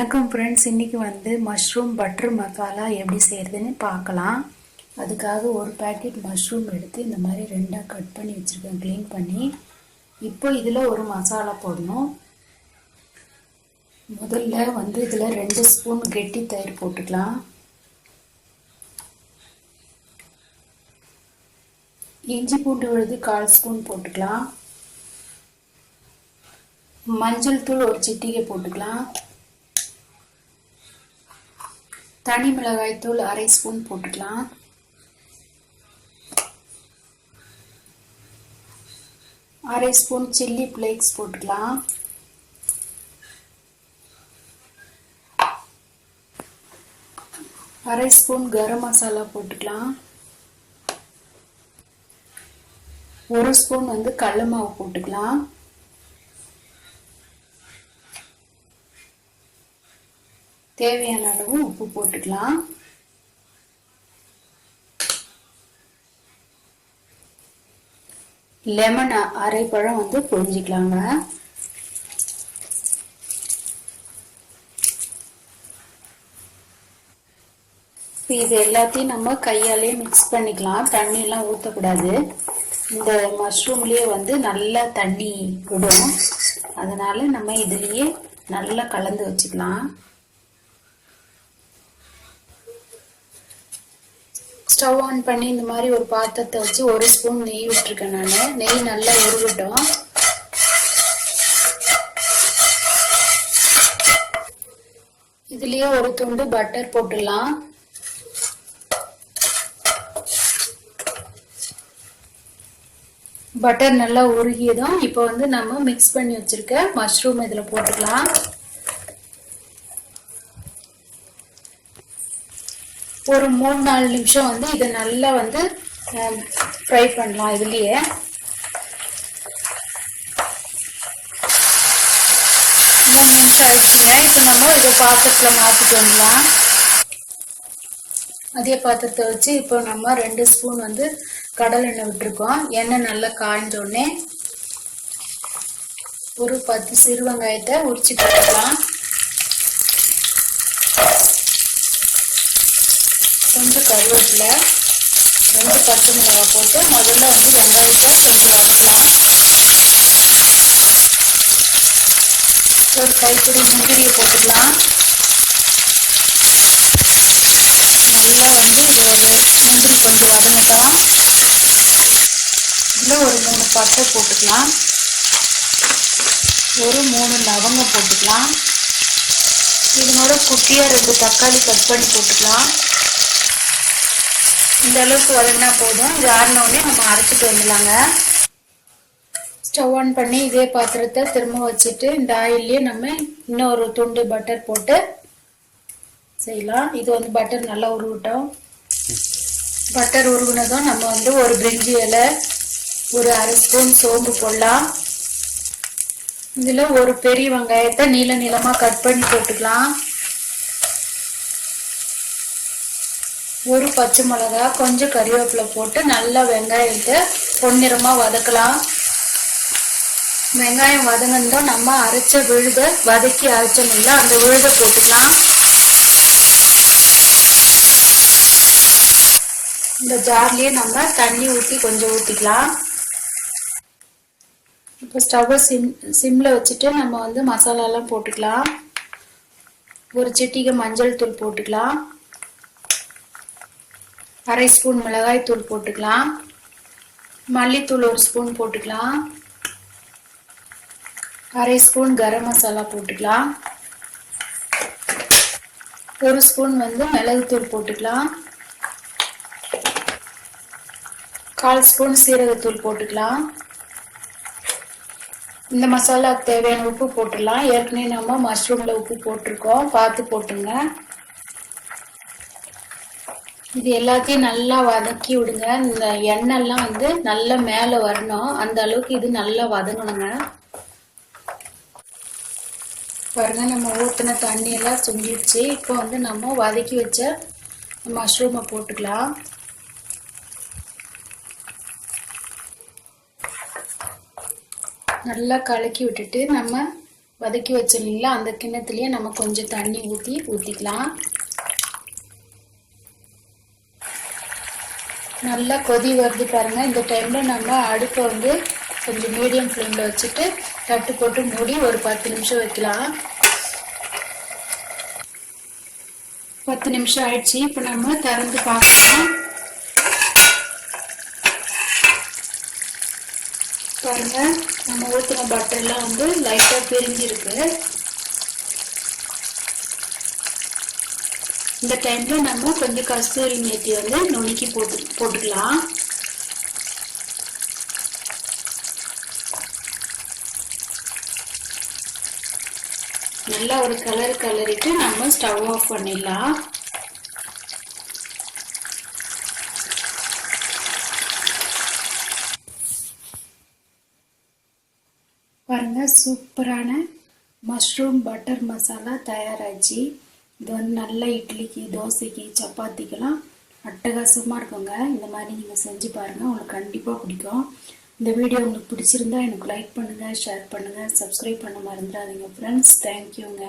வணக்கம் ஃப்ரெண்ட்ஸ், இன்றைக்கி mushroom butter masala எப்படி செய்கிறதுன்னு பார்க்கலாம். அதுக்காக ஒரு பேக்கெட் மஷ்ரூம் எடுத்து இந்த மாதிரி ரெண்டாக கட் பண்ணி வச்சுருக்கேன், க்ளீன் பண்ணி. இப்போ இதில் ஒரு மசாலா போடணும். முதல்ல இதில் 2 ஸ்பூன் கெட்டி தயிர் போட்டுக்கலாம். இஞ்சி பூண்டு விழுது 1/4 ஸ்பூன் போட்டுக்கலாம். மஞ்சள் தூள் ஒரு சிட்டிகை போட்டுக்கலாம். தனி மிளகாய் தூள் 1/2 ஸ்பூன் போட்டுக்கலாம். அரை ஸ்பூன் சில்லி ஃப்ளேக்ஸ் போட்டுக்கலாம். அரை ஸ்பூன் கரம் மசாலா போட்டுக்கலாம். 1 ஸ்பூன் கடலை மாவு போட்டுக்கலாம். தேவையான அளவு உப்பு போட்டுக்கலாம். லெமன் அரை பழம் புழிஞ்சிக்கலாங்க. இது எல்லாத்தையும் நம்ம கையாலே மிக்ஸ் பண்ணிக்கலாம். தண்ணியெல்லாம் ஊற்றக்கூடாது. இந்த மஷ்ரூம்லேயே நல்லா தண்ணி விடும். அதனால நம்ம இதுலேயே நல்லா கலந்து வச்சுக்கலாம். ஸ்டவ் ஆன் பண்ணி இந்த மாதிரி ஒரு பாத்திரத்தை வச்சு 1 ஸ்பூன் நெய் விட்டுருக்கேன். நான் நெய் நல்லா உருகட்டும். இதுலயே ஒரு துண்டு பட்டர் போட்டுடலாம். பட்டர் நல்லா உருகியதும் இப்போ நம்ம மிக்ஸ் பண்ணி வச்சிருக்க மஷ்ரூம் இதில் போட்டுக்கலாம். ஒரு 3-4 நிமிஷம் இதை நல்லா ஃப்ரை பண்ணலாம். இதுலயே 3 நிமிஷம் ஆயிடுச்சுங்க. இப்போ நம்ம இதை பாத்திரத்தில் மாற்றிட்டு வந்துடலாம். அதே பாத்திரத்தை வச்சு இப்போ நம்ம 2 ஸ்பூன் கடலை எண்ணெய் விட்டுருக்கோம். எண்ணெய் நல்லா காய்ஞ்சோடனே ஒரு 10 சிறு வெங்காயத்தை உரிச்சு போட்டுக்கலாம். கொஞ்சம் கருவேப்பிலை, 2 பச்சை மிளகாய் போட்டு முதல்ல வெங்காயத்தை கொஞ்சம் வதக்கலாம். ஒரு கைப்பிடி முந்திரியை போட்டுக்கலாம். நல்லா இது ஒரு முந்திரி கொஞ்சம் வதங்கட்டும். இதில் ஒரு 3 பட்டை போட்டுக்கலாம். ஒரு 3 லவங்கம் போட்டுக்கலாம். இதனோட குட்டியாக 2 தக்காளி கட் பண்ணி போட்டுக்கலாம். இந்த அளவுக்கு வதங்கினா போதும். இது ஆறினோடனே நம்ம அரைச்சிட்டு வந்துடலாங்க. ஸ்டவ் ஆன் பண்ணி இதே பாத்திரத்தை திரும்ப வச்சுட்டு இந்த ஆயிலே நம்ம இன்னொரு துண்டு பட்டர் போட்டு செய்யலாம். இது பட்டர் நல்லா உருகட்டும். பட்டர் உருகுனதும் நம்ம ஒரு பிரிஞ்சி இலை, ஒரு அரை ஸ்பூன் சோம்பு போடலாம். இதில் ஒரு பெரிய வெங்காயத்தை நீள நீளமாக கட் பண்ணி போட்டுக்கலாம். ஒரு பச்சை மிளகா, கொஞ்சம் கறிவேப்பிலை போட்டு நல்லா வெங்காயத்தை பொன்னிறமாக வதக்கலாம். வெங்காயம் வதங்கினதும் நம்ம அரைச்ச விழுத வதக்கி அரைச்சோம்ல அந்த விழுத போட்டுக்கலாம். இந்த ஜார்லேயே நம்ம தண்ணி ஊற்றி கொஞ்சம் ஊற்றிக்கலாம். இப்போ ஸ்டவ்வை சிம்மில் வச்சுட்டு நம்ம மசாலாலாம் போட்டுக்கலாம். ஒரு சிட்டிகை மஞ்சள் தூள் போட்டுக்கலாம். அரை ஸ்பூன் மிளகாய் தூள் போட்டுக்கலாம். மல்லித்தூள் 1 ஸ்பூன் போட்டுக்கலாம். அரை ஸ்பூன் கரம் மசாலா போட்டுக்கலாம். 1 ஸ்பூன் மிளகுத்தூள் போட்டுக்கலாம். 1/4 ஸ்பூன் சீரகத்தூள் போட்டுக்கலாம். இந்த மசாலாவுக்கு தேவையான உப்பு போட்டுடலாம். ஏற்கனவே நம்ம மஷ்ரூமில் உப்பு போட்டிருக்கோம், பார்த்து போட்டுங்க. இது எல்லாத்தையும் நல்லா வதக்கி விடுங்க. இந்த எண்ணெய்லாம் நல்லா மேலே வரணும். அந்த அளவுக்கு இது நல்லா வதங்கணுங்க. பாருங்க, நம்ம ஊற்றின தண்ணியெல்லாம் சுண்டிடுச்சு. இப்போ நம்ம வதக்கி வச்ச மஷ்ரூமை போட்டுக்கலாம். நல்லா கலக்கி விட்டுட்டு நம்ம வதக்கி வச்சிருந்தீங்களா அந்த கிண்ணத்துலயே நம்ம கொஞ்சம் தண்ணி ஊற்றிக்கலாம். நல்லா கொதி வருது பாருங்க. இந்த டைம்ல நம்ம அடுப்பை வந்து கொஞ்சம் மீடியம் ஃப்ளேம்ல வச்சுட்டு தட்டு போட்டு மூடி ஒரு 10 நிமிஷம் வைக்கலாம். 10 நிமிஷம் ஆயிடுச்சு. இப்போ நம்ம திறந்து பார்க்கலாம். பாருங்க, நம்ம ஊற்றின பட்டர்லாம் வந்து லைட்டா பிரிஞ்சிருக்கு. இந்த டைம்ல நம்ம கொஞ்சம் கஸ்தூரி மேத்தி வந்து நுணுக்கி போட்டுக்கலாம். நல்லா ஒரு கலரிட்டு நம்ம ஸ்டவ் ஆஃப் பண்ணிடலாம். பாருங்க, சூப்பரான மஷ்ரூம் பட்டர் மசாலா தயாராச்சு. இது வந்து நல்ல இட்லிக்கு, தோசைக்கு, சப்பாத்திக்கெல்லாம் அட்டகாசமாக இருக்குங்க. இந்த மாதிரி நீங்கள் செஞ்சு பாருங்கள், உங்களுக்கு கண்டிப்பாக பிடிக்கும். இந்த வீடியோ உங்களுக்கு பிடிச்சிருந்தா எனக்கு லைக் பண்ணுங்கள், ஷேர் பண்ணுங்கள், சப்ஸ்கிரைப் பண்ண மறந்துடாதீங்க ஃப்ரெண்ட்ஸ். தேங்க்யூங்க.